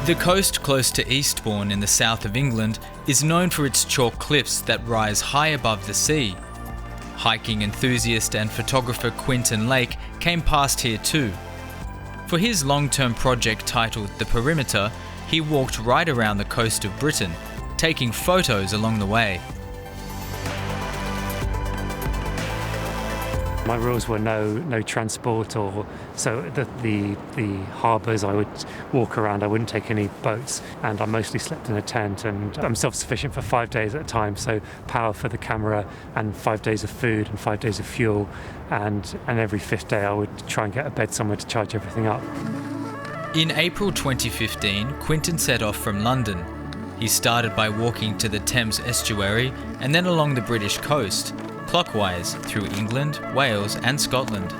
The coast close to Eastbourne in the south of England is known for its chalk cliffs that rise high above the sea. Hiking enthusiast and photographer Quintin Lake came past here too. For his long-term project titled The Perimeter, he walked right around the coast of Britain, taking photos along the way. My rules were no transport, or so the harbours I would walk around. I wouldn't take any boats, and I mostly slept in a tent. And I'm self-sufficient for 5 days at a time, so power for the camera and 5 days of food and 5 days of fuel, and every fifth day I would try and get a bed somewhere to charge everything up. In April 2015, Quintin set off from London. He started by walking to the Thames estuary and then along the British coast, clockwise through England, Wales and Scotland.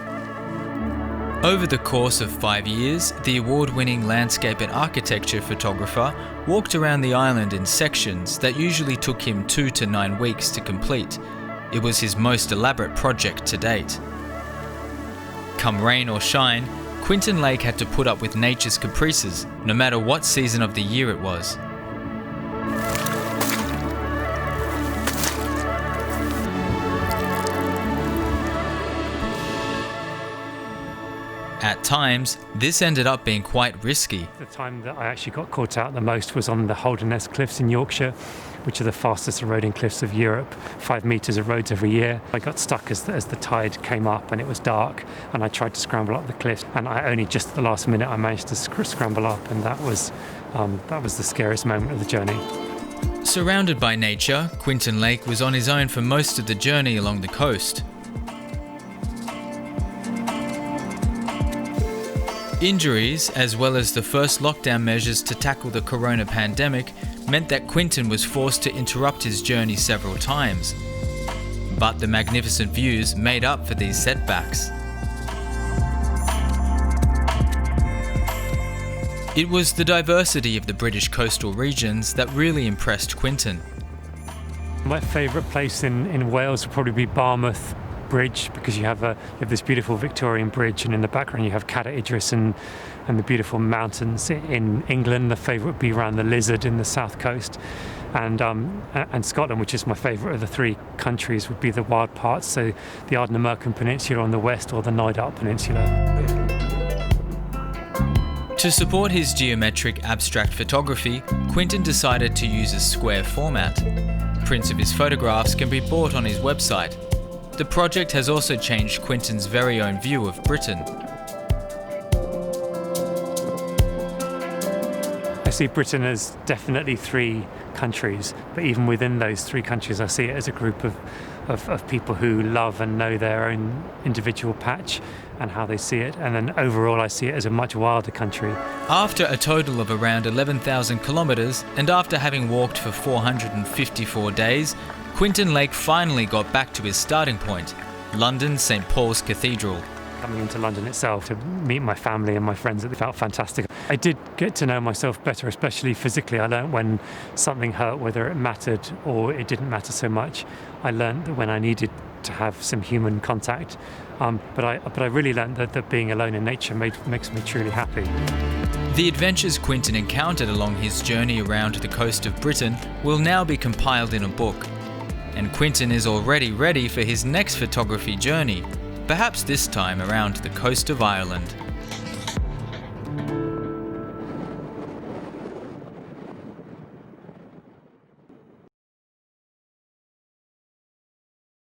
Over the course of 5 years, the award-winning landscape and architecture photographer walked around the island in sections that usually took him 2 to 9 weeks to complete. It was his most elaborate project to date. Come rain or shine, Quintin Lake had to put up with nature's caprices, no matter what season of the year it was. At times, this ended up being quite risky. The time that I actually got caught out the most was on the Holderness Cliffs in Yorkshire, which are the fastest eroding cliffs of Europe. 5 metres of roads every year. I got stuck as the tide came up and it was dark, and I tried to scramble up the cliff, and I only just at the last minute I managed to scramble up, and that was the scariest moment of the journey. Surrounded by nature, Quintin Lake was on his own for most of the journey along the coast. Injuries, as well as the first lockdown measures to tackle the corona pandemic, meant that Quintin was forced to interrupt his journey several times. But the magnificent views made up for these setbacks. It was the diversity of the British coastal regions that really impressed Quintin. My favourite place in Wales would probably be Barmouth Bridge, because you have this beautiful Victorian bridge, and in the background you have Cadair Idris and the beautiful mountains. In England, the favourite would be around the Lizard in the south coast, and Scotland, which is my favourite of the 3 countries, would be the wild parts, so the Ardnamurchan Peninsula on the west or the Knoydart Peninsula. To support his geometric abstract photography, Quintin decided to use a square format. Prints of his photographs can be bought on his website. The project has also changed Quintin's very own view of Britain. I see Britain as definitely 3 countries, but even within those 3 countries I see it as a group of people who love and know their own individual patch and how they see it, and then overall I see it as a much wilder country. After a total of around 11,000 kilometres, and after having walked for 454 days, Quintin Lake finally got back to his starting point, London St Paul's Cathedral. Coming into London itself to meet my family and my friends, it felt fantastic. I did get to know myself better, especially physically. I learned when something hurt, whether it mattered or it didn't matter so much. I learned that when I needed to have some human contact, but I really learned that being alone in nature makes me truly happy. The adventures Quintin encountered along his journey around the coast of Britain will now be compiled in a book. And Quintin is already ready for his next photography journey, perhaps this time around the coast of Ireland.